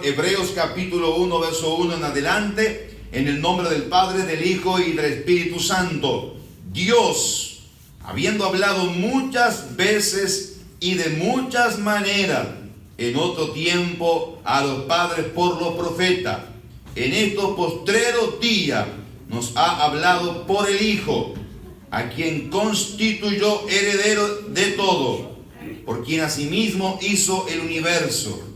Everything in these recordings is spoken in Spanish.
Hebreos capítulo 1, verso 1 en adelante, en el nombre del Padre, del Hijo y del Espíritu Santo. Dios, habiendo hablado muchas veces y de muchas maneras en otro tiempo a los padres por los profetas, en estos postreros días nos ha hablado por el Hijo, a quien constituyó heredero de todo, por quien asimismo hizo el universo,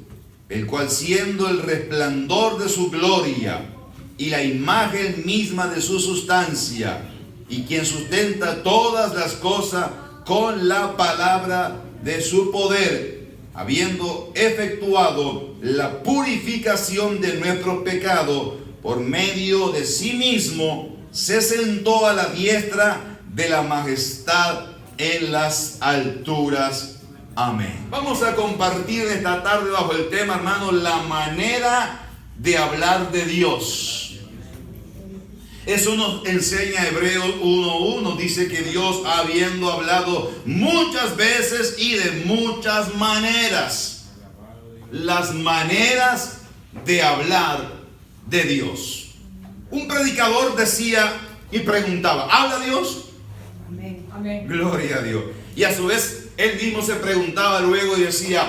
el cual siendo el resplandor de su gloria y la imagen misma de su sustancia, y quien sustenta todas las cosas con la palabra de su poder, habiendo efectuado la purificación de nuestros pecados por medio de sí mismo, se sentó a la diestra de la majestad en las alturas. Amén. Vamos a compartir esta tarde bajo el tema, hermanos, la manera de hablar de Dios. Eso nos enseña Hebreos 1:1. Dice que Dios, habiendo hablado muchas veces y de muchas maneras. Las maneras de hablar de Dios. Un predicador decía y preguntaba, ¿habla Dios? Amén. Amén. Gloria a Dios. Y a su vez, él mismo se preguntaba luego y decía,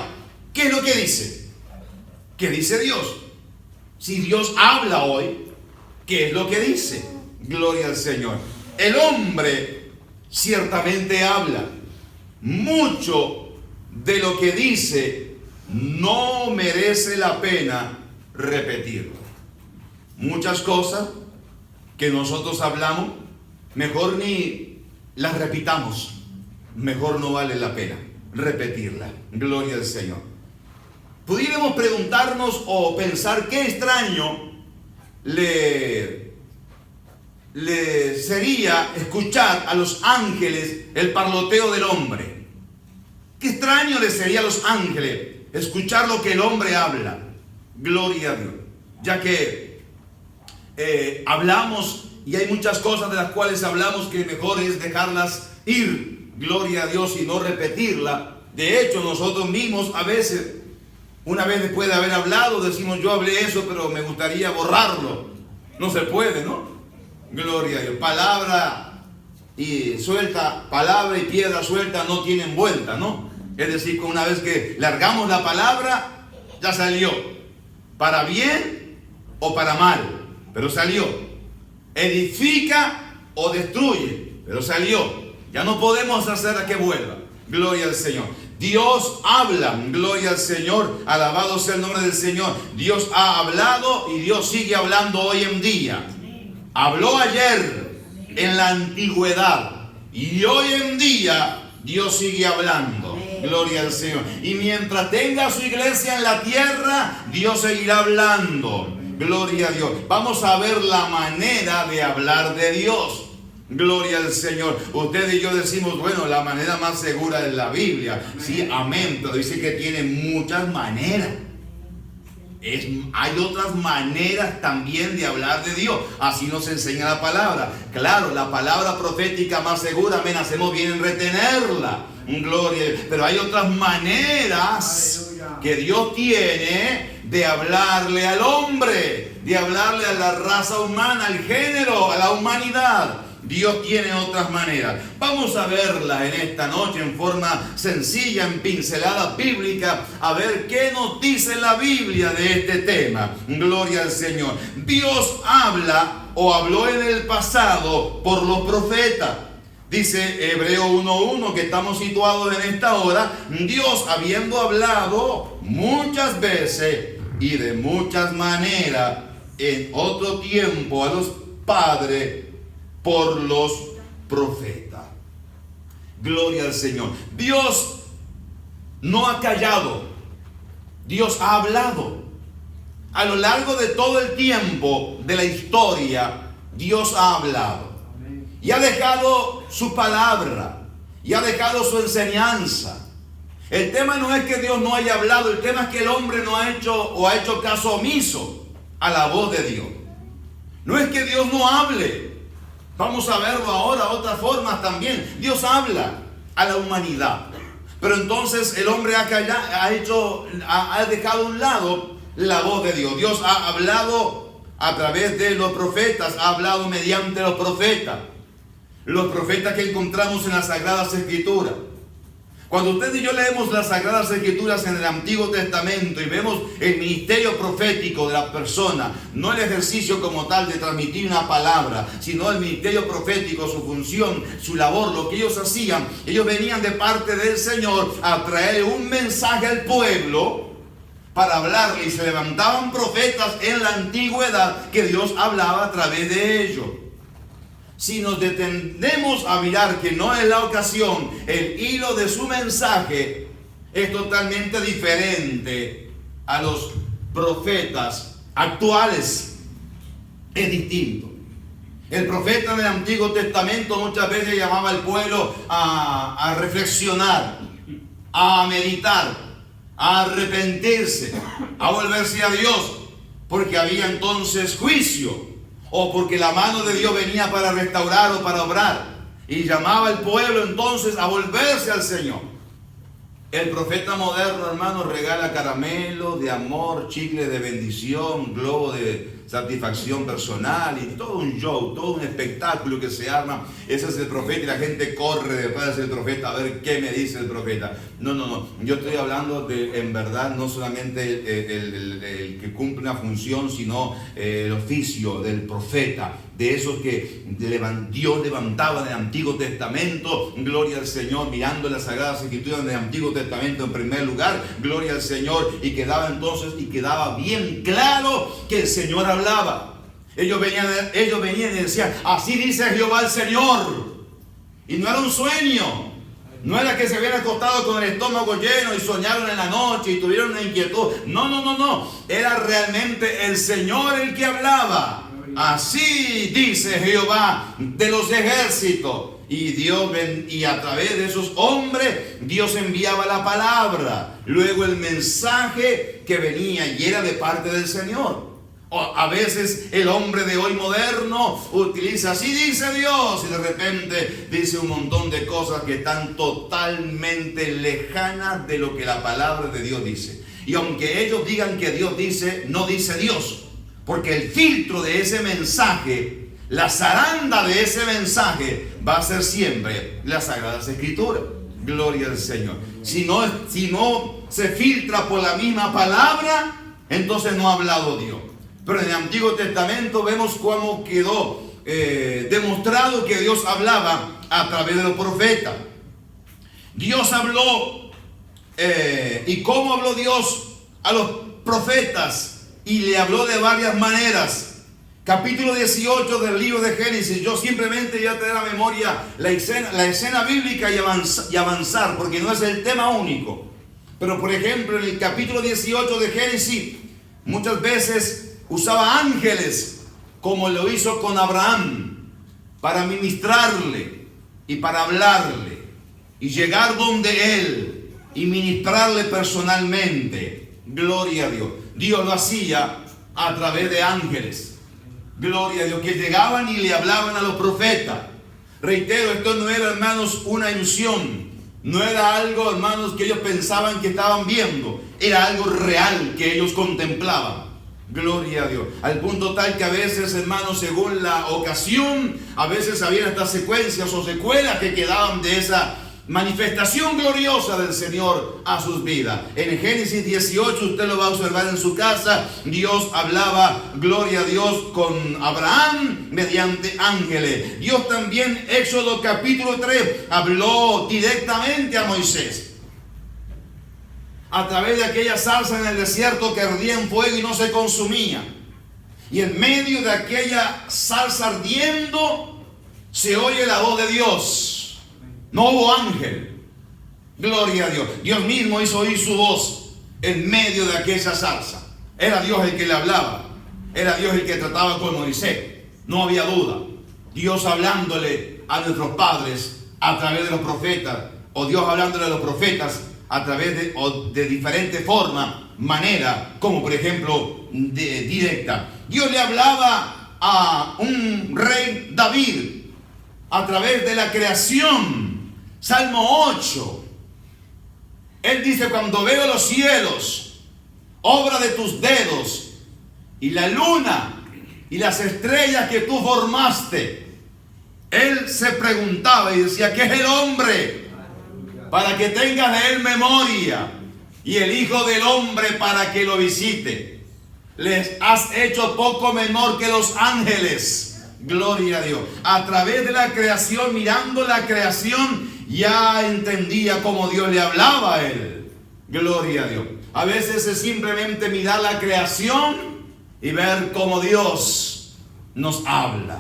¿qué es lo que dice? ¿Qué dice Dios? Si Dios habla hoy, ¿qué es lo que dice? Gloria al Señor. El hombre ciertamente habla. Mucho de lo que dice no merece la pena repetirlo. Muchas cosas que nosotros hablamos, mejor ni las repitamos. Mejor no vale la pena repetirla. Gloria al Señor. Pudiéramos preguntarnos o pensar qué extraño le sería escuchar a los ángeles el parloteo del hombre. Qué extraño le sería a los ángeles escuchar lo que el hombre habla. Gloria a Dios. Ya que hablamos y hay muchas cosas de las cuales hablamos que mejor es dejarlas ir. Gloria a Dios y no repetirla. De hecho, nosotros mismos a veces, una vez después de haber hablado, decimos, yo hablé eso, pero me gustaría borrarlo. No se puede, ¿no? Gloria a Dios. Palabra y suelta, palabra y piedra suelta no tienen vuelta, ¿no? Es decir, que una vez que largamos la palabra, ya salió. Para bien o para mal, pero salió. Edifica o destruye, pero salió. Ya no podemos hacer a que vuelva. Gloria al Señor. Dios habla. Gloria al Señor. Alabado sea el nombre del Señor. Dios ha hablado y Dios sigue hablando hoy en día. Habló ayer en la antigüedad y hoy en día Dios sigue hablando. Gloria al Señor. Y mientras tenga su iglesia en la tierra, Dios seguirá hablando. Gloria a Dios. Vamos a ver la manera de hablar de Dios. Gloria al Señor. Usted y yo decimos, bueno, la manera más segura es la Biblia. Sí, amén. Pero dice que tiene muchas maneras. Hay otras maneras también de hablar de Dios. Así nos enseña la palabra. Claro, la palabra profética más segura, amén, hacemos bien en retenerla. Gloria. Pero hay otras maneras que Dios tiene de hablarle al hombre, de hablarle a la raza humana, al género, a la humanidad. Dios tiene otras maneras. Vamos a verla en esta noche en forma sencilla, en pinceladas bíblicas, a ver qué nos dice la Biblia de este tema. Gloria al Señor. Dios habla o habló en el pasado por los profetas. Dice Hebreo 1:1 que estamos situados en esta hora. Dios, habiendo hablado muchas veces y de muchas maneras en otro tiempo a los padres por los profetas. Gloria al Señor. Dios no ha callado. Dios ha hablado. A lo largo de todo el tiempo de la historia, Dios ha hablado. Y ha dejado su palabra. Y ha dejado su enseñanza. El tema no es que Dios no haya hablado. El tema es que el hombre no ha hecho caso omiso a la voz de Dios. No es que Dios no hable. Vamos a verlo ahora, otras formas también. Dios habla a la humanidad. Pero entonces el hombre ha dejado a un lado la voz de Dios. Dios ha hablado a través de los profetas, ha hablado mediante los profetas. Los profetas que encontramos en las Sagradas Escrituras. Cuando usted y yo leemos las Sagradas Escrituras en el Antiguo Testamento y vemos el ministerio profético de la persona, no el ejercicio como tal de transmitir una palabra, sino el ministerio profético, su función, su labor, lo que ellos hacían, ellos venían de parte del Señor a traer un mensaje al pueblo para hablarle, y se levantaban profetas en la antigüedad que Dios hablaba a través de ellos. Si nos detenemos a mirar que no es la ocasión, el hilo de su mensaje es totalmente diferente a los profetas actuales. Es distinto. El profeta del Antiguo Testamento muchas veces llamaba al pueblo a reflexionar, a meditar, a arrepentirse, a volverse a Dios, porque había entonces juicio, o porque la mano de Dios venía para restaurar o para obrar, y llamaba al pueblo entonces a volverse al Señor. El profeta moderno, hermanos, regala caramelos de amor, chicle de bendición, globo de satisfacción personal y todo un show, todo un espectáculo que se arma. Ese es el profeta y la gente corre después de ser el profeta a ver qué me dice el profeta. No. Yo estoy hablando de, en verdad, no solamente el que cumple una función, sino el oficio del profeta. De esos que Dios levantaba en el Antiguo Testamento, gloria al Señor, mirando las Sagradas Escrituras del Antiguo Testamento en primer lugar, gloria al Señor, y quedaba bien claro que el Señor hablaba. Ellos venían y decían, así dice Jehová el Señor. Y no era un sueño, no era que se habían acostado con el estómago lleno y soñaron en la noche y tuvieron una inquietud. No, era realmente el Señor el que hablaba. Así dice Jehová de los ejércitos. Y a través de esos hombres Dios enviaba la palabra, luego el mensaje que venía y era de parte del Señor. A veces el hombre de hoy moderno utiliza, así dice Dios, y de repente dice un montón de cosas que están totalmente lejanas de lo que la palabra de Dios dice. Y aunque ellos digan que Dios dice, no dice Dios. Porque el filtro de ese mensaje, la zaranda de ese mensaje, va a ser siempre las Sagradas Escrituras. Gloria al Señor. Si no se filtra por la misma palabra, entonces no ha hablado Dios. Pero en el Antiguo Testamento vemos cómo quedó demostrado que Dios hablaba a través de los profetas. Dios habló, y cómo habló Dios a los profetas. Y le habló de varias maneras. Capítulo 18 del libro de Génesis. Yo simplemente voy a traer a memoria la escena bíblica y avanzar, porque no es el tema único. Pero por ejemplo, en el capítulo 18 de Génesis, muchas veces usaba ángeles, como lo hizo con Abraham, para ministrarle y para hablarle y llegar donde él y ministrarle personalmente. Gloria a Dios. Dios lo hacía a través de ángeles. Gloria a Dios, que llegaban y le hablaban a los profetas. Reitero, esto no era, hermanos, una ilusión. No era algo, hermanos, que ellos pensaban que estaban viendo. Era algo real que ellos contemplaban. Gloria a Dios. Al punto tal que a veces, hermanos, según la ocasión, a veces había hasta secuencias o secuelas que quedaban de esa manifestación gloriosa del Señor a sus vidas. En Génesis 18 usted lo va a observar en su casa. Dios hablaba, gloria a Dios, con Abraham mediante ángeles. Dios también, Éxodo capítulo 3, habló directamente a Moisés a través de aquella zarza en el desierto que ardía en fuego y no se consumía. Y en medio de aquella zarza ardiendo se oye la voz de Dios. No hubo ángel. Gloria a Dios. Dios mismo hizo oír su voz en medio de aquella zarza. Era Dios el que le hablaba. Era Dios el que trataba con Moisés. No había duda. Dios hablándole a nuestros padres a través de los profetas. O Dios hablándole a los profetas a través de diferentes formas, manera, como por ejemplo directa. Dios le hablaba a un rey David a través de la creación. Salmo 8. Él dice, cuando veo los cielos, obra de tus dedos, y la luna y las estrellas que tú formaste. Él se preguntaba y decía: ¿qué es el hombre para que tengas de él memoria? Y el Hijo del Hombre para que lo visite. Les has hecho poco menor que los ángeles. Gloria a Dios. A través de la creación, mirando la creación, ya entendía cómo Dios le hablaba a él. Gloria a Dios. A veces es simplemente mirar la creación y ver cómo Dios nos habla.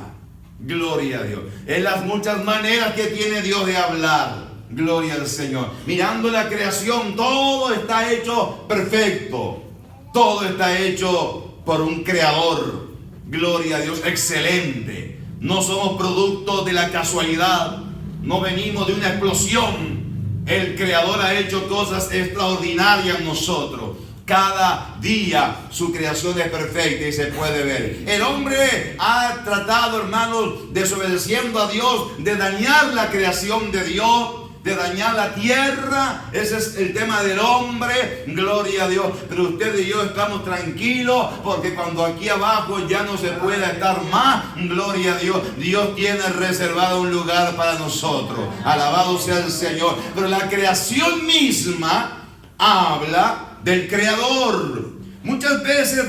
Gloria a Dios. En las muchas maneras que tiene Dios de hablar. Gloria al Señor. Mirando la creación, todo está hecho perfecto. Todo está hecho por un creador. Gloria a Dios, excelente. No somos producto de la casualidad. No venimos de una explosión. El creador ha hecho cosas extraordinarias en nosotros. Cada día su creación es perfecta y se puede ver. El hombre ha tratado, hermanos, desobedeciendo a Dios, de dañar la creación de Dios, de dañar la tierra. Ese es el tema del hombre. Gloria a Dios. Pero usted y yo estamos tranquilos, porque cuando aquí abajo ya no se pueda estar más, gloria a Dios, Dios tiene reservado un lugar para nosotros. Alabado sea el Señor. Pero la creación misma habla del Creador. Muchas veces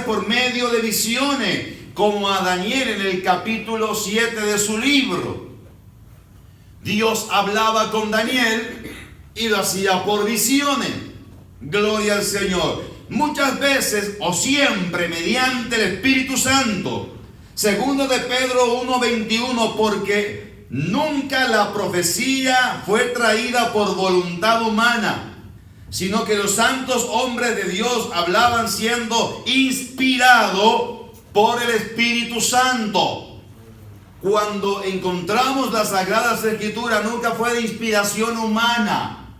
por medio de visiones, como a Daniel en el capítulo 7 de su libro. Dios hablaba con Daniel y lo hacía por visiones. Gloria al Señor. Muchas veces o siempre mediante el Espíritu Santo. Segundo de Pedro 1:21, porque nunca la profecía fue traída por voluntad humana, sino que los santos hombres de Dios hablaban siendo inspirados por el Espíritu Santo. Cuando encontramos las Sagradas Escrituras, nunca fue de inspiración humana.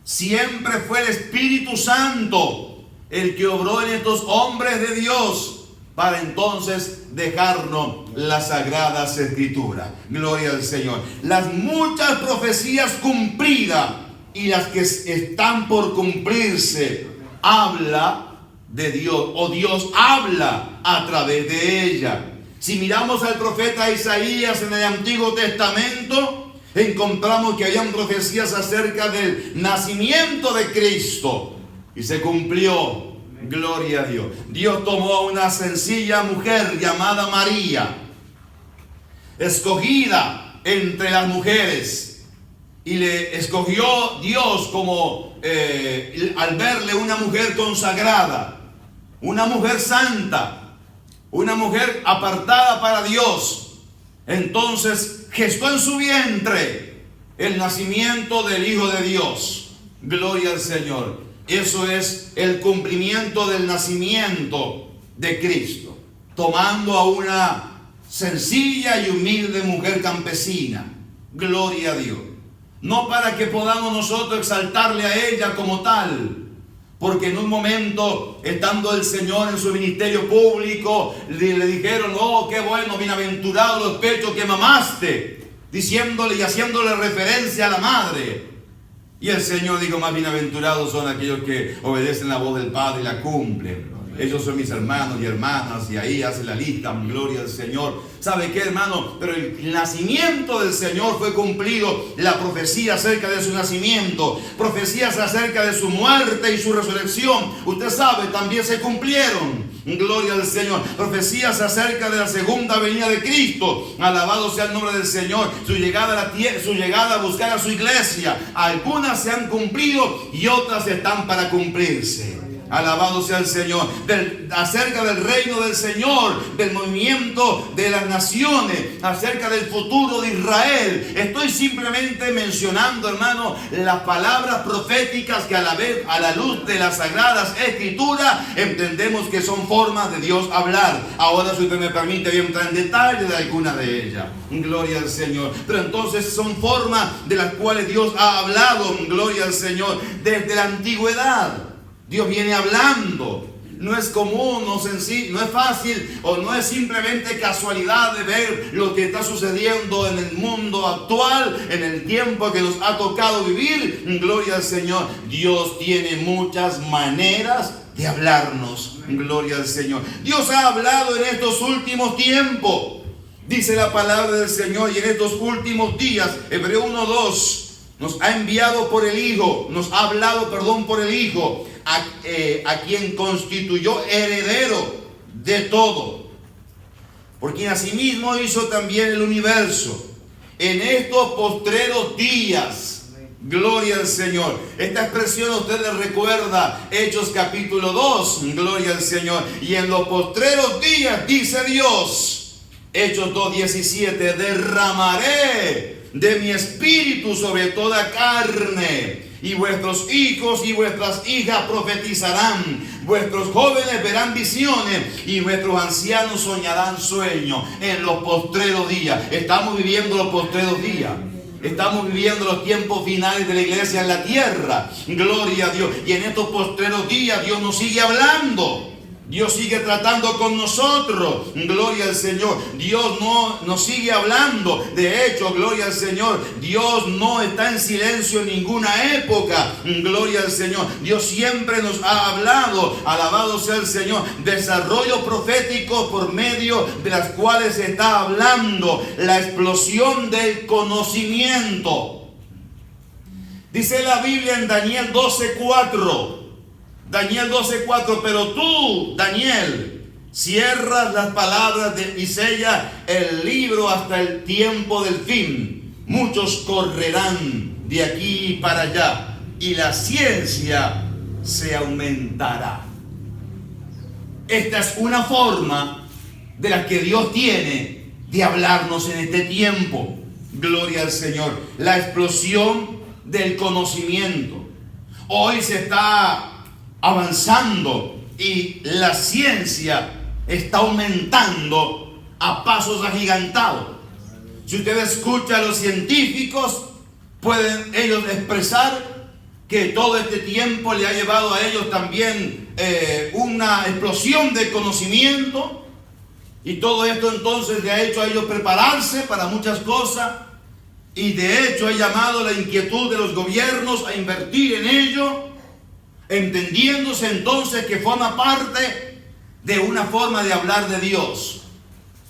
Siempre fue el Espíritu Santo el que obró en estos hombres de Dios para entonces dejarnos las Sagradas Escrituras. Gloria al Señor. Las muchas profecías cumplidas y las que están por cumplirse, habla de Dios, o Dios habla a través de ella. Si miramos al profeta Isaías en el Antiguo Testamento, encontramos que habían profecías acerca del nacimiento de Cristo, y se cumplió. Gloria a Dios. Dios tomó a una sencilla mujer llamada María, escogida entre las mujeres, y le escogió Dios como al verle una mujer consagrada, una mujer santa, una mujer apartada para Dios. Entonces gestó en su vientre el nacimiento del Hijo de Dios. Gloria al Señor. Eso es el cumplimiento del nacimiento de Cristo, tomando a una sencilla y humilde mujer campesina. Gloria a Dios. No para que podamos nosotros exaltarle a ella como tal, porque en un momento, estando el Señor en su ministerio público, le dijeron: oh, qué bueno, bienaventurados los pechos que mamaste, diciéndole y haciéndole referencia a la madre. Y el Señor dijo: más bienaventurados son aquellos que obedecen la voz del Padre y la cumplen. Ellos son mis hermanos y hermanas, y ahí hace la lista. Gloria al Señor. ¿Sabe qué, hermano? Pero el nacimiento del Señor fue cumplido. La profecía acerca de su nacimiento, profecías acerca de su muerte y su resurrección, usted sabe, también se cumplieron. Gloria al Señor. Profecías acerca de la segunda venida de Cristo. Alabado sea el nombre del Señor. Su llegada a la tierra, su llegada a buscar a su iglesia. Algunas se han cumplido y otras están para cumplirse. Alabado sea el Señor. Acerca del reino del Señor, del movimiento de las naciones, acerca del futuro de Israel. Estoy simplemente mencionando, hermano, las palabras proféticas que a la luz de las Sagradas Escrituras entendemos que son formas de Dios hablar. Ahora, si usted me permite, voy a entrar en detalle de algunas de ellas. Gloria al Señor. Pero entonces son formas de las cuales Dios ha hablado. Gloria al Señor. Desde la antigüedad Dios viene hablando. no es común, no es fácil, o no es simplemente casualidad de ver lo que está sucediendo en el mundo actual, en el tiempo que nos ha tocado vivir. Gloria al Señor. Dios tiene muchas maneras de hablarnos. Gloria al Señor. Dios ha hablado en estos últimos tiempos. Dice la palabra del Señor, y en estos últimos días, Hebreos 1:2, nos ha enviado por el Hijo, nos ha hablado, por el Hijo, a quien constituyó heredero de todo, por quien asimismo hizo también el universo. En estos postreros días, gloria al Señor. Esta expresión a ustedes recuerda Hechos capítulo 2, gloria al Señor. Y en los postreros días, dice Dios, Hechos 2:17, derramaré de mi espíritu sobre toda carne, y vuestros hijos y vuestras hijas profetizarán, vuestros jóvenes verán visiones, y vuestros ancianos soñarán sueños. En los postreros días, estamos viviendo los postreros días. Estamos viviendo los tiempos finales de la iglesia en la tierra. Gloria a Dios. Y en estos postreros días Dios nos sigue hablando. Dios sigue tratando con nosotros. Gloria al Señor. Dios no nos sigue hablando. De hecho, gloria al Señor, Dios no está en silencio en ninguna época. Gloria al Señor. Dios siempre nos ha hablado. Alabado sea el Señor. Desarrollo profético por medio de las cuales se está hablando. La explosión del conocimiento. Dice la Biblia en Daniel 12:4. Daniel 12:4, pero tú, Daniel, cierras las palabras y sellas el libro hasta el tiempo del fin. Muchos correrán de aquí para allá, y la ciencia se aumentará. Esta es una forma de la que Dios tiene de hablarnos en este tiempo. Gloria al Señor. La explosión del conocimiento. Hoy se está avanzando y la ciencia está aumentando a pasos agigantados. Si usted escucha a los científicos, pueden ellos expresar que todo este tiempo le ha llevado a ellos también una explosión de conocimiento, y todo esto entonces le ha hecho a ellos prepararse para muchas cosas, y de hecho ha llamado la inquietud de los gobiernos a invertir en ello, entendiéndose entonces que forma parte de una forma de hablar de Dios.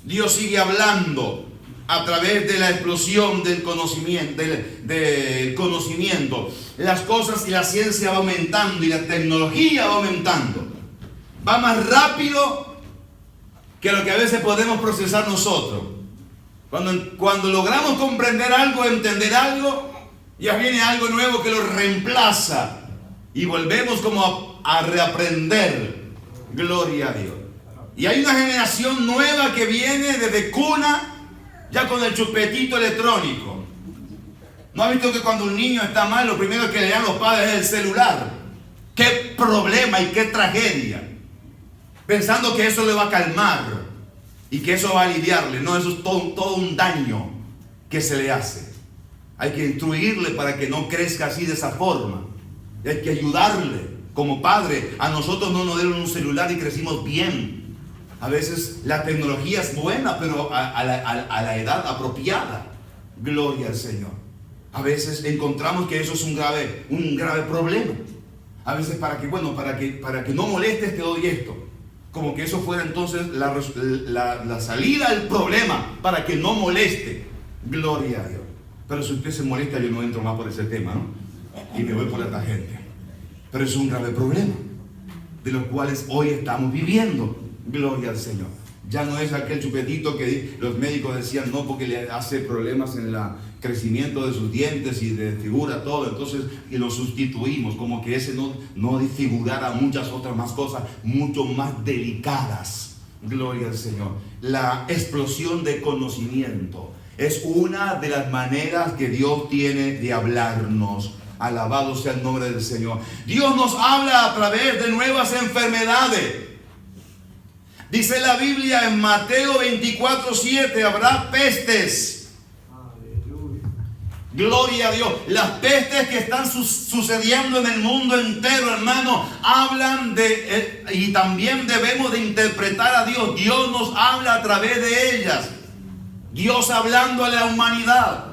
Dios sigue hablando a través de la explosión del conocimiento, del conocimiento. Las cosas y la ciencia va aumentando y la tecnología va aumentando. Va más rápido que lo que a veces podemos procesar nosotros. Cuando logramos comprender algo, entender algo, ya viene algo nuevo que lo reemplaza. Y volvemos como a reaprender. Gloria a Dios. Y hay una generación nueva que viene desde cuna, ya con el chupetito electrónico. ¿No ha visto que cuando un niño está mal, lo primero que le dan los padres es el celular? ¡Qué problema y qué tragedia! Pensando que eso le va a calmar y que eso va a aliviarle. No, eso es todo un daño que se le hace. Hay que instruirle para que no crezca así de esa forma. Hay que ayudarle como padre. A nosotros no nos dieron un celular y crecimos bien. A veces la tecnología es buena, pero a la edad apropiada. Gloria al Señor. A veces encontramos que eso es un grave problema. A veces para que no molestes te doy esto. Como que eso fuera entonces la salida al problema, para que no moleste. Gloria a Dios. Pero si usted se molesta, yo no entro más por ese tema, ¿no? Y me voy por la tangente. Pero es un grave problema, de los cuales hoy estamos viviendo. Gloria al Señor. Ya no es aquel chupetito que los médicos decían no, porque le hace problemas en el crecimiento de sus dientes y desfigura todo. Entonces, y lo sustituimos, como que ese no desfigurara muchas otras más cosas, mucho más delicadas. Gloria al Señor. La explosión de conocimiento es una de las maneras que Dios tiene de hablarnos. Alabado sea el nombre del Señor. Dios nos habla a través de nuevas enfermedades. Dice la Biblia en Mateo 24:7, habrá pestes. Gloria a Dios. Las pestes que están sucediendo en el mundo entero, hermano, hablan de, y también debemos de interpretar a Dios. Dios nos habla a través de ellas. Dios hablando a la humanidad.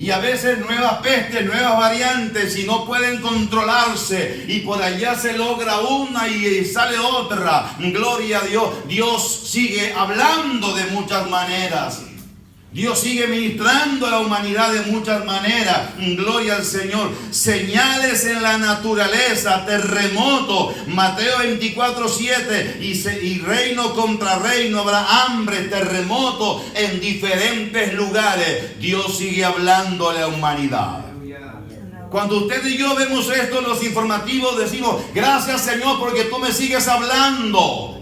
Y a veces nuevas pestes, nuevas variantes, y no pueden controlarse. Y por allá se logra una y sale otra. Gloria a Dios. Dios sigue hablando de muchas maneras. Dios sigue ministrando a la humanidad de muchas maneras. Gloria al Señor. Señales en la naturaleza, terremoto, Mateo 24:7, y reino contra reino, habrá hambre, terremoto en diferentes lugares. Dios sigue hablando a la humanidad. Cuando usted y yo vemos esto en los informativos, decimos: gracias, Señor, porque tú me sigues hablando.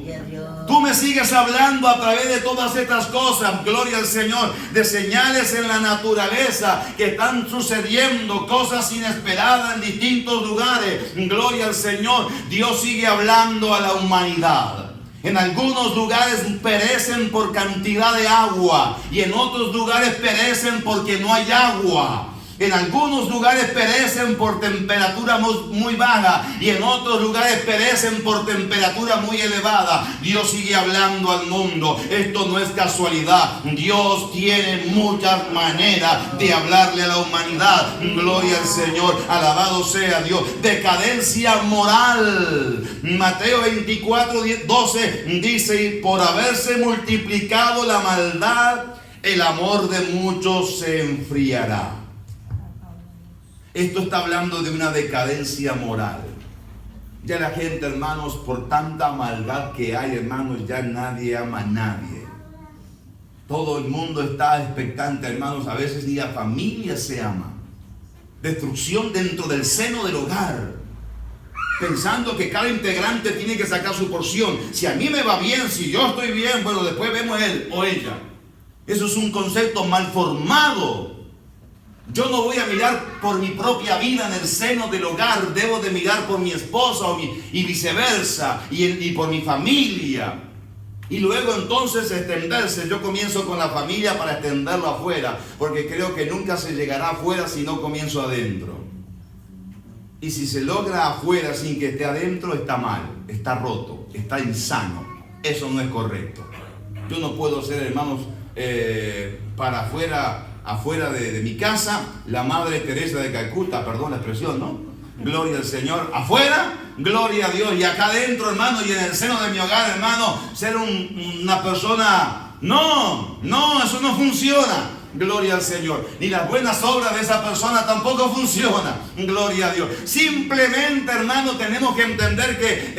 Tú me sigues hablando a través de todas estas cosas. Gloria al Señor. De señales en la naturaleza que están sucediendo, cosas inesperadas en distintos lugares. Gloria al Señor. Dios sigue hablando a la humanidad. En algunos lugares perecen por cantidad de agua, y en otros lugares perecen porque no hay agua. En algunos lugares perecen por temperatura muy baja, y en otros lugares perecen por temperatura muy elevada. Dios sigue hablando al mundo. Esto no es casualidad. Dios tiene muchas maneras de hablarle a la humanidad. Gloria al Señor. Alabado sea Dios. Decadencia moral. Mateo 24:12 dice: y por haberse multiplicado la maldad, el amor de muchos se enfriará. Esto está hablando de una decadencia moral. Ya la gente, hermanos, por tanta maldad que hay, hermanos, ya nadie ama a nadie. Todo el mundo está expectante, hermanos. A veces ni la familia se ama. Destrucción dentro del seno del hogar, pensando que cada integrante tiene que sacar su porción. Si a mí me va bien, si yo estoy bien, bueno, después vemos él o ella. Eso es un concepto mal formado. Yo no voy a mirar por mi propia vida en el seno del hogar. Debo de mirar por mi esposa y viceversa, y por mi familia. Y luego entonces extenderse. Yo comienzo con la familia para extenderlo afuera, porque creo que nunca se llegará afuera si no comienzo adentro. Y si se logra afuera sin que esté adentro, está mal, está roto, está insano. Eso no es correcto. Yo no puedo ser, hermanos, para afuera de mi casa, la Madre Teresa de Calcuta, perdón la expresión, ¿no? Gloria al Señor. Afuera, gloria a Dios. Y acá adentro, hermano, y en el seno de mi hogar, hermano, ser una persona... No, eso no funciona. Gloria al Señor. Ni las buenas obras de esa persona tampoco funcionan. Gloria a Dios. Simplemente, hermano, tenemos que entender que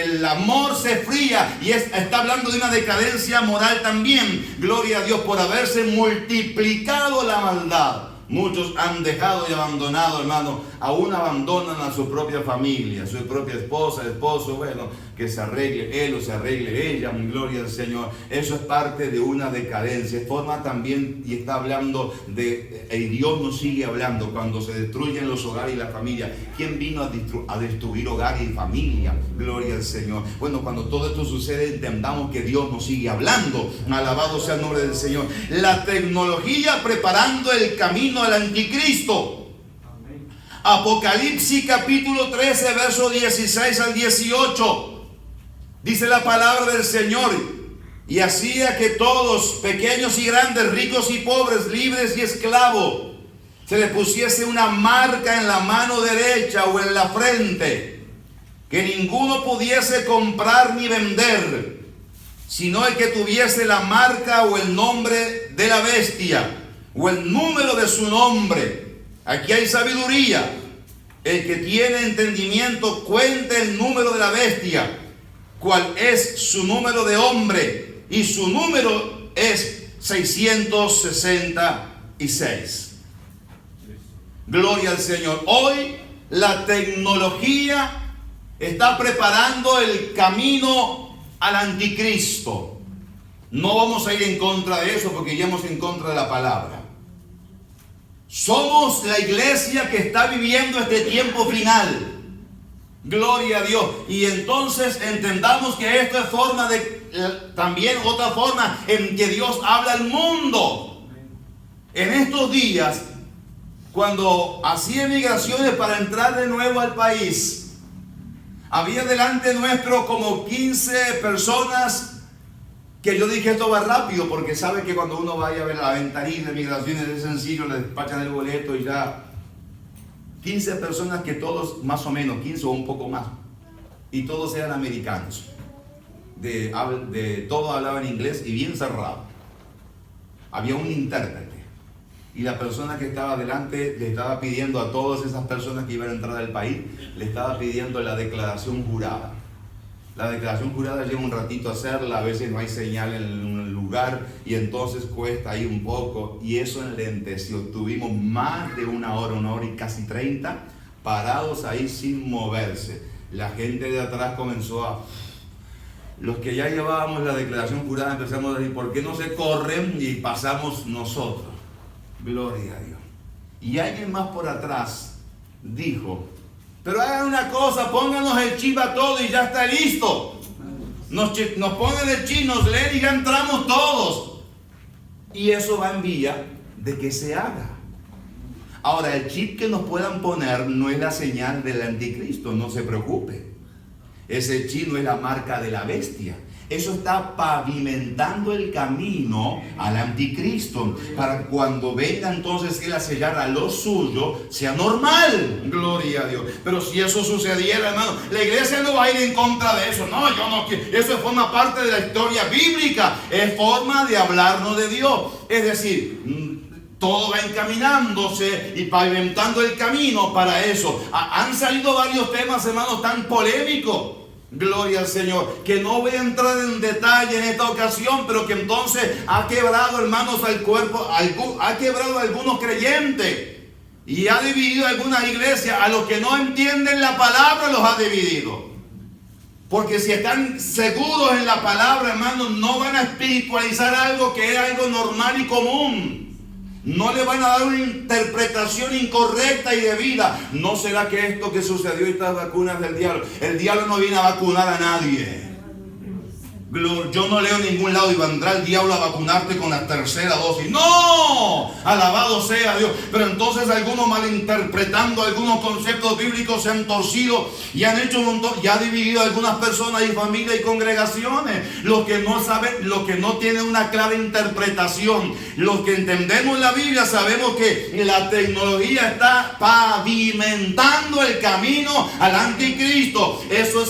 el amor se fría, y está hablando de una decadencia moral también. Gloria a Dios, por haberse multiplicado la maldad. Muchos han dejado y abandonado, hermano. Aún abandonan a su propia familia, a su propia esposa, esposo. Bueno, que se arregle él o se arregle ella. Gloria al Señor. Eso es parte de una decadencia. Forma también, y está hablando de, y Dios nos sigue hablando cuando se destruyen los hogares y la familia. ¿Quién vino a destruir hogar y familia? Gloria al Señor. Bueno, cuando todo esto sucede, entendamos que Dios nos sigue hablando. Alabado sea el nombre del Señor. La tecnología preparando el camino al anticristo. Apocalipsis capítulo 13, verso 16 al 18. Dice la palabra del Señor: y hacía que todos, pequeños y grandes, ricos y pobres, libres y esclavos, se les pusiese una marca en la mano derecha o en la frente, que ninguno pudiese comprar ni vender, sino el que tuviese la marca o el nombre de la bestia, o el número de su nombre. Aquí hay sabiduría. El que tiene entendimiento, cuente el número de la bestia, cuál es su número de hombre, y su número es 666. Gloria al Señor. Hoy la tecnología está preparando el camino al anticristo. No vamos a ir en contra de eso, porque iríamos en contra de la palabra. Somos la iglesia que está viviendo este tiempo final. Gloria a Dios. Y entonces entendamos que esto es forma de, también otra forma en que Dios habla al mundo. En estos días cuando hacía migraciones para entrar de nuevo al país, había delante nuestro como 15 personas que yo dije, esto va rápido, porque sabe que cuando uno vaya a ver la ventanilla de migraciones es sencillo, le despachan el boleto y ya. 15 personas que todos, más o menos, 15 o un poco más, y todos eran americanos. Todos hablaban inglés y bien cerrado. Había un intérprete. Y la persona que estaba delante le estaba pidiendo a todas esas personas que iban a entrar al país, le estaba pidiendo la declaración jurada. La declaración jurada lleva un ratito hacerla, a veces no hay señal en un lugar y entonces cuesta ahí un poco, y eso enlenteció. Tuvimos más de una hora y casi 30 parados ahí sin moverse. La gente de atrás comenzó a... Los que ya llevábamos la declaración jurada empezamos a decir, ¿por qué no se corren y pasamos nosotros? Gloria a Dios. Y alguien más por atrás dijo, pero hagan una cosa, pónganos el chip a todo y ya está listo. Nos ponen el chip, nos leen y ya entramos todos. Y eso va en vía de que se haga. Ahora, el chip que nos puedan poner no es la señal del anticristo, no se preocupe. Ese chip no es la marca de la bestia. Eso está pavimentando el camino al anticristo, para cuando venga entonces él a sellar a lo suyo, sea normal. Gloria a Dios. Pero si eso sucediera, hermano, la iglesia no va a ir en contra de eso. No, yo no quiero. Eso forma parte de la historia bíblica. Es forma de hablarnos de Dios. Es decir, todo va encaminándose y pavimentando el camino para eso. Han salido varios temas, hermanos, tan polémicos. Gloria al Señor, que no voy a entrar en detalle en esta ocasión, pero que entonces ha quebrado, hermanos, al cuerpo, ha quebrado a algunos creyentes y ha dividido algunas iglesias. A los que no entienden la palabra los ha dividido, porque si están seguros en la palabra, hermanos, no van a espiritualizar algo que es algo normal y común. No le van a dar una interpretación incorrecta y debida. ¿No será que esto que sucedió, estas vacunas del diablo? El diablo no viene a vacunar a nadie. Yo no leo en ningún lado y vendrá el diablo a vacunarte con la tercera dosis. ¡No! Alabado sea Dios. Pero entonces algunos, malinterpretando algunos conceptos bíblicos, se han torcido y han hecho un montón, y ha dividido a algunas personas y familias y congregaciones. Los que no saben, los que no tienen una clara interpretación, los que entendemos la Biblia, sabemos que la tecnología está pavimentando el camino al anticristo. Eso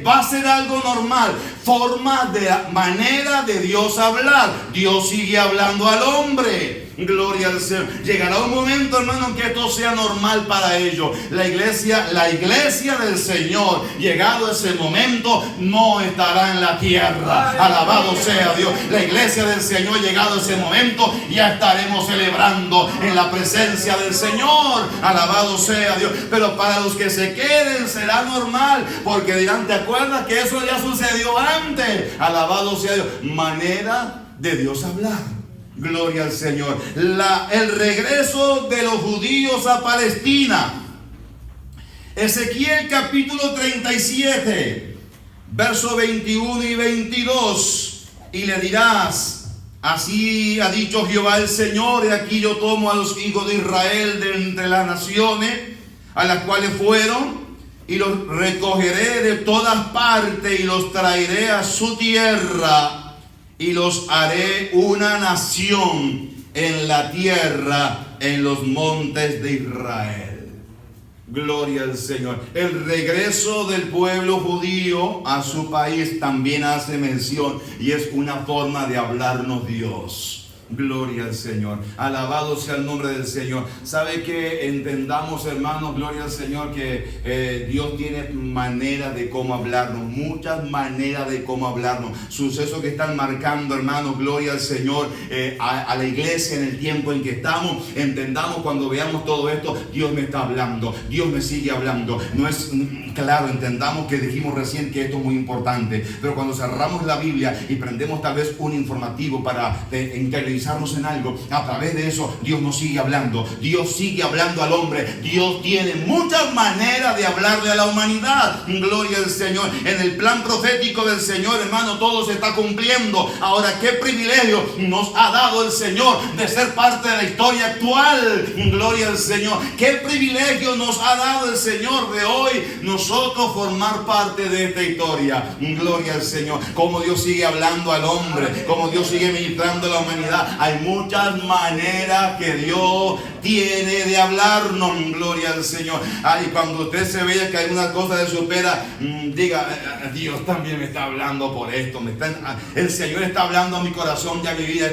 va a ser algo normal. Forma de manera de Dios hablar. Dios sigue hablando al hombre. Gloria al Señor. Llegará un momento, hermano, que esto sea normal para ellos. La iglesia del Señor, llegado ese momento, no estará en la tierra. Alabado sea Dios. La iglesia del Señor, llegado ese momento, ya estaremos celebrando en la presencia del Señor. Alabado sea Dios. Pero para los que se queden será normal, porque dirán, ¿te acuerdas que eso ya sucedió antes? Alabado sea Dios. Manera de Dios hablar. Gloria al Señor. El regreso de los judíos a Palestina. Ezequiel capítulo 37, verso 21 y 22. Y le dirás, así ha dicho Jehová el Señor, he aquí yo tomo a los hijos de Israel de entre las naciones a las cuales fueron, y los recogeré de todas partes y los traeré a su tierra, y los haré una nación en la tierra, en los montes de Israel. Gloria al Señor. El regreso del pueblo judío a su país también hace mención, y es una forma de hablarnos Dios. Gloria al Señor. Alabado sea el nombre del Señor. Sabe que entendamos, hermanos, gloria al Señor, que Dios tiene maneras de cómo hablarnos, muchas maneras de cómo hablarnos. Sucesos que están marcando, hermanos, gloria al Señor, a la iglesia en el tiempo en que estamos. Entendamos, cuando veamos todo esto, Dios me está hablando, Dios me sigue hablando. No es claro, entendamos que dijimos recién que esto es muy importante, pero cuando cerramos la Biblia y prendemos tal vez un informativo en televisión concientizarnos en algo. A través de eso Dios nos sigue hablando. Dios sigue hablando al hombre. Dios tiene muchas maneras de hablarle a la humanidad. Gloria al Señor. En el plan profético del Señor, hermano, todo se está cumpliendo. Ahora, qué privilegio nos ha dado el Señor de ser parte de la historia actual. Gloria al Señor. Qué privilegio nos ha dado el Señor de hoy nosotros formar parte de esta historia. Gloria al Señor. Como Dios sigue hablando al hombre, como Dios sigue ministrando a la humanidad. Hay muchas maneras que Dios tiene de hablarnos. Gloria al Señor. Y cuando usted se vea que hay una cosa de supera, diga, Dios también me está hablando por esto. El Señor está hablando a mi corazón y a mi vida.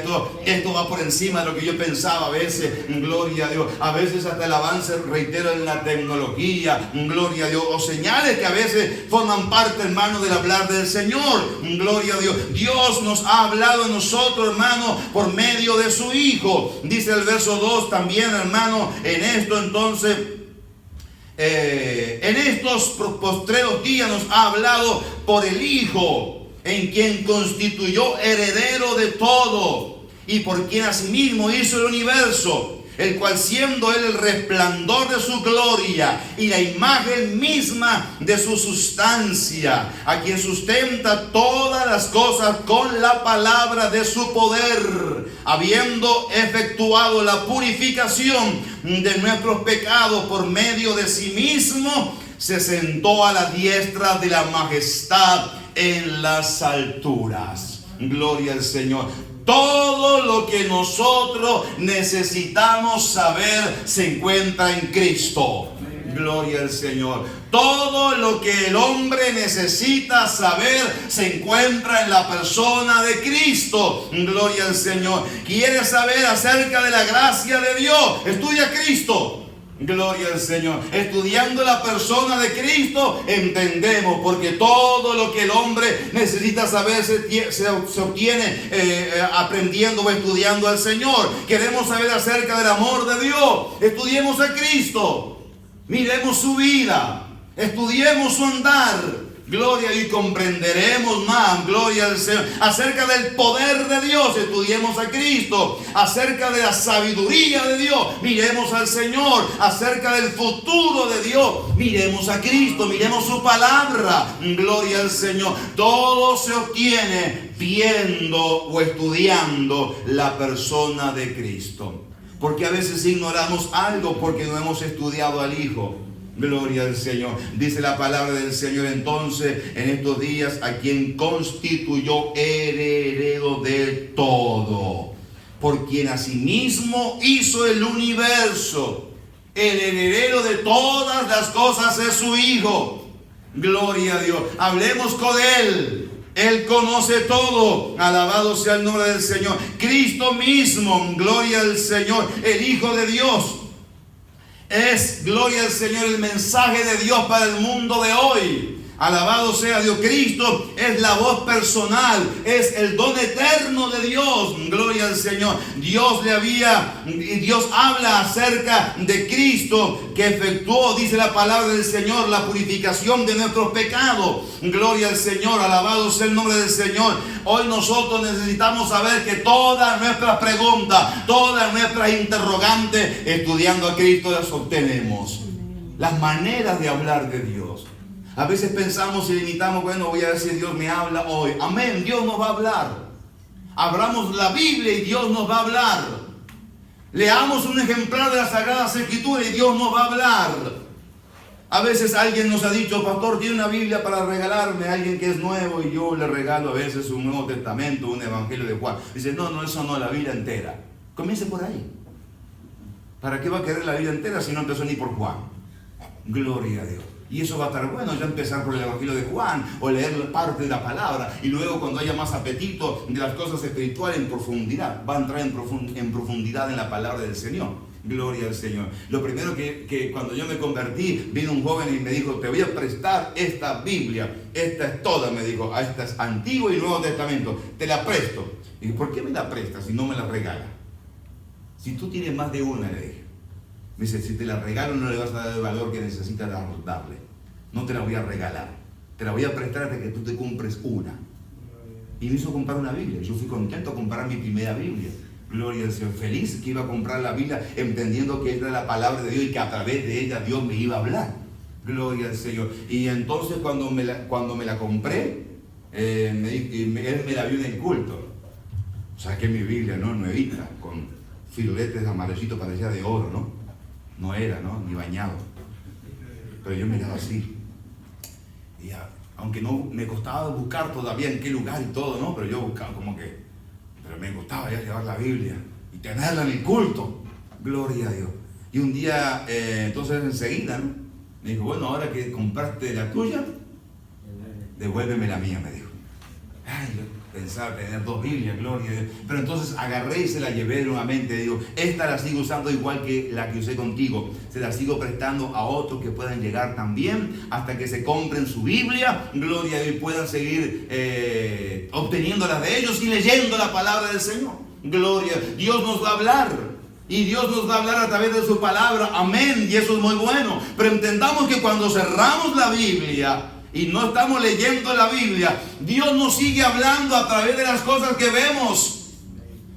Esto va por encima de lo que yo pensaba a veces. Gloria a Dios. A veces hasta el avance, reitero, en la tecnología. Gloria a Dios. O señales que a veces forman parte, hermano, del hablar del Señor. Gloria a Dios. Dios nos ha hablado a nosotros, hermano, por medio de su Hijo. Dice el verso 2 también, hermano, en esto entonces, en estos postreros días nos ha hablado por el Hijo, en quien constituyó heredero de todo y por quien asimismo hizo el universo, el cual siendo él el resplandor de su gloria y la imagen misma de su sustancia, a quien sustenta todas las cosas con la palabra de su poder, habiendo efectuado la purificación de nuestros pecados por medio de sí mismo, se sentó a la diestra de la majestad en las alturas. Gloria al Señor. Todo lo que nosotros necesitamos saber se encuentra en Cristo. Gloria al Señor. Todo lo que el hombre necesita saber se encuentra en la persona de Cristo. Gloria al Señor. ¿Quieres saber acerca de la gracia de Dios? Estudia a Cristo. Gloria al Señor. Estudiando la persona de Cristo entendemos, porque todo lo que el hombre necesita saber se obtiene aprendiendo o estudiando al Señor. Queremos saber acerca del amor de Dios. Estudiemos a Cristo. Miremos su vida. Estudiemos su andar. Gloria, y comprenderemos más, gloria al Señor, acerca del poder de Dios. Estudiemos a Cristo. Acerca de la sabiduría de Dios, miremos al Señor. Acerca del futuro de Dios, miremos a Cristo, miremos su palabra. Gloria al Señor. Todo se obtiene viendo o estudiando la persona de Cristo. Porque a veces ignoramos algo porque no hemos estudiado al Hijo. Gloria al Señor. Dice la palabra del Señor entonces en estos días, a quien constituyó heredero de todo, por quien asimismo hizo el universo. El heredero de todas las cosas es su Hijo. Gloria a Dios. Hablemos con Él. Él conoce todo. Alabado sea el nombre del Señor. Cristo mismo, gloria al Señor, el Hijo de Dios. Es, gloria al Señor, el mensaje de Dios para el mundo de hoy. Alabado sea Dios. Cristo es la voz personal, es el don eterno de Dios. Gloria al Señor. Dios habla acerca de Cristo, que efectuó, dice la palabra del Señor, la purificación de nuestros pecados. Gloria al Señor. Alabado sea el nombre del Señor. Hoy nosotros necesitamos saber que todas nuestras preguntas, todas nuestras interrogantes, estudiando a Cristo las obtenemos. Las maneras de hablar de Dios. A veces pensamos y limitamos, bueno, voy a ver si Dios me habla hoy. Amén, Dios nos va a hablar. Abramos la Biblia y Dios nos va a hablar. Leamos un ejemplar de las Sagradas Escrituras y Dios nos va a hablar. A veces alguien nos ha dicho, pastor, ¿tiene una Biblia para regalarme? Alguien que es nuevo, y yo le regalo a veces un Nuevo Testamento, un Evangelio de Juan. Dice, no, eso no, la Biblia entera. Comience por ahí. ¿Para qué va a querer la Biblia entera si no empezó ni por Juan? Gloria a Dios. Y eso va a estar bueno, ya empezar por el Evangelio de Juan o leer parte de la palabra, y luego cuando haya más apetito de las cosas espirituales en profundidad, va a entrar en profundidad en la palabra del Señor. Gloria al Señor. Lo primero que cuando yo me convertí, vino un joven y me dijo, te voy a prestar esta Biblia, esta es toda, me dijo, esta es Antiguo y Nuevo Testamento, te la presto. Y dije, ¿por qué me la prestas si no me la regala? Si tú tienes más de una, le dije. Me dice, si te la regalo no le vas a dar el valor que necesitas darle. No te la voy a regalar. Te la voy a prestar hasta que tú te compres una. Y me hizo comprar una Biblia. Yo fui contento a comprar mi primera Biblia. Gloria al Señor. Feliz que iba a comprar la Biblia, entendiendo que era la palabra de Dios y que a través de ella Dios me iba a hablar. Gloria al Señor. Y entonces cuando me la compré, él me la vio en el culto. Saqué mi Biblia, ¿no? Nuevita, con filetes amarecitos, parecía de oro, ¿no? No era, ¿no? Ni bañado. Pero yo miraba así. Y aunque no me costaba buscar todavía en qué lugar y todo, ¿no? Pero yo buscaba como que... Pero me gustaba ya llevar la Biblia y tenerla en el culto. Gloria a Dios. Y un día, entonces enseguida, ¿no? Me dijo, bueno, ahora que compraste la tuya, devuélveme la mía, me dijo. Ay, yo pensaba tener 2 Biblias, gloria a Dios. Pero entonces agarré y se la llevé nuevamente. Digo, esta la sigo usando igual que la que usé contigo. Se la sigo prestando a otros que puedan llegar también hasta que se compren su Biblia, gloria a Dios, y puedan seguir obteniéndola de ellos y leyendo la palabra del Señor. Gloria. Dios nos va a hablar. Y Dios nos va a hablar a través de su palabra. Amén. Y eso es muy bueno. Pero entendamos que cuando cerramos la Biblia y no estamos leyendo la Biblia, Dios nos sigue hablando a través de las cosas que vemos,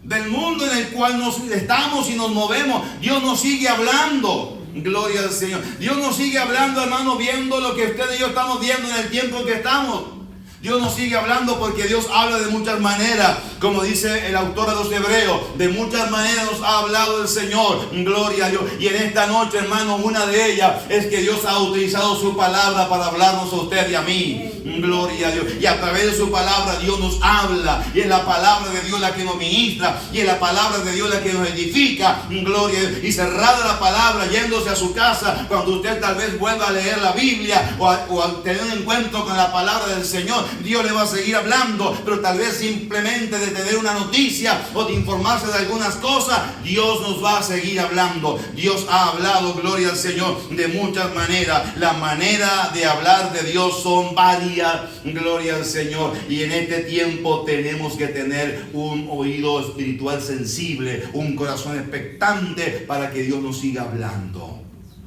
del mundo en el cual nos estamos y nos movemos. Dios nos sigue hablando. Gloria al Señor. Dios nos sigue hablando, hermano, viendo lo que usted y yo estamos viendo en el tiempo en que estamos. Dios nos sigue hablando porque Dios habla de muchas maneras, como dice el autor de los Hebreos, de muchas maneras nos ha hablado el Señor, gloria a Dios. Y en esta noche, hermano, una de ellas es que Dios ha utilizado su palabra para hablarnos a usted y a mí, gloria a Dios. Y a través de su palabra Dios nos habla, y es la palabra de Dios la que nos ministra, y es la palabra de Dios la que nos edifica, gloria a Dios. Y cerrada la palabra, yéndose a su casa, cuando usted tal vez vuelva a leer la Biblia o a tener un encuentro con la palabra del Señor, Dios le va a seguir hablando, pero tal vez simplemente de tener una noticia o de informarse de algunas cosas, Dios nos va a seguir hablando. Dios ha hablado, gloria al Señor, de muchas maneras. La manera de hablar de Dios son varias, gloria al Señor. Y en este tiempo tenemos que tener un oído espiritual sensible, un corazón expectante para que Dios nos siga hablando.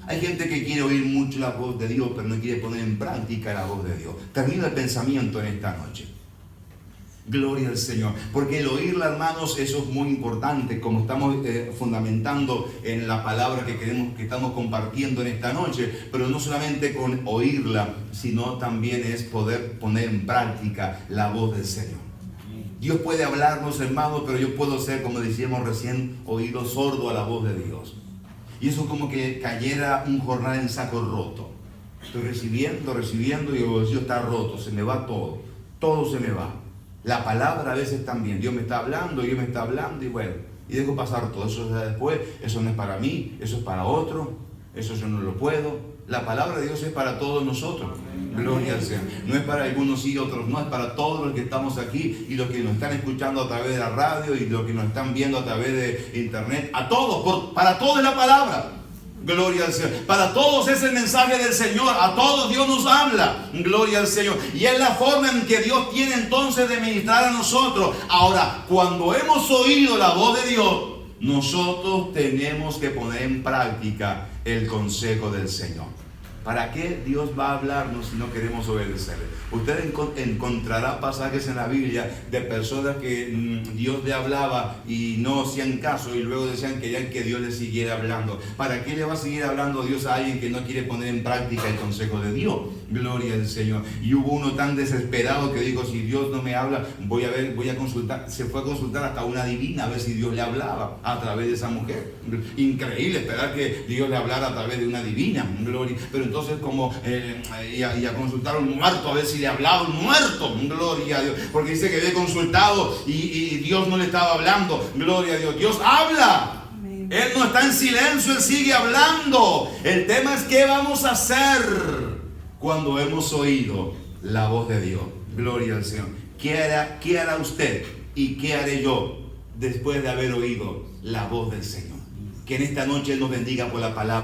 Hay gente que quiere oír mucho la voz de Dios, pero no quiere poner en práctica la voz de Dios. Termina el pensamiento en esta noche. Gloria al Señor. Porque el oírla, hermanos, eso es muy importante, como estamos fundamentando en la palabra que estamos compartiendo en esta noche. Pero no solamente con oírla, sino también es poder poner en práctica la voz del Señor. Dios puede hablarnos, hermanos, pero yo puedo ser, como decíamos recién, oído sordo a la voz de Dios. Y eso es como que cayera un jornal en saco roto. Estoy recibiendo y el bolsillo está roto, se me va todo se me va. La palabra a veces también, Dios me está hablando y bueno, y dejo pasar todo. Eso es después, eso no es para mí, eso es para otro, eso yo no lo puedo. La palabra de Dios es para todos nosotros. Gloria al Señor. No es para algunos y otros, no, es para todos los que estamos aquí y los que nos están escuchando a través de la radio y los que nos están viendo a través de internet. A todos, para todos es la palabra. Gloria al Señor. Para todos es el mensaje del Señor. A todos Dios nos habla. Gloria al Señor. Y es la forma en que Dios tiene entonces de ministrar a nosotros. Ahora, cuando hemos oído la voz de Dios, nosotros tenemos que poner en práctica el consejo del Señor. ¿Para qué Dios va a hablarnos si no queremos obedecerle? Usted encontrará pasajes en la Biblia de personas que Dios le hablaba y no hacían caso y luego querían que Dios le siguiera hablando. ¿Para qué le va a seguir hablando Dios a alguien que no quiere poner en práctica el consejo de Dios? Gloria al Señor. Y hubo uno tan desesperado que dijo, si Dios no me habla, voy a consultar. Se fue a consultar hasta una divina a ver si Dios le hablaba a través de esa mujer. Increíble esperar que Dios le hablara a través de una divina. Gloria. Pero entonces y a consultar a un muerto a ver si le hablaba un muerto. Gloria a Dios. Porque dice que había consultado y Dios no le estaba hablando. Gloria a Dios. Dios habla. Él no está en silencio, Él sigue hablando. El tema es qué vamos a hacer cuando hemos oído la voz de Dios. Gloria al Señor. ¿Qué hará usted y qué haré yo después de haber oído la voz del Señor? Que en esta noche Él nos bendiga por la palabra.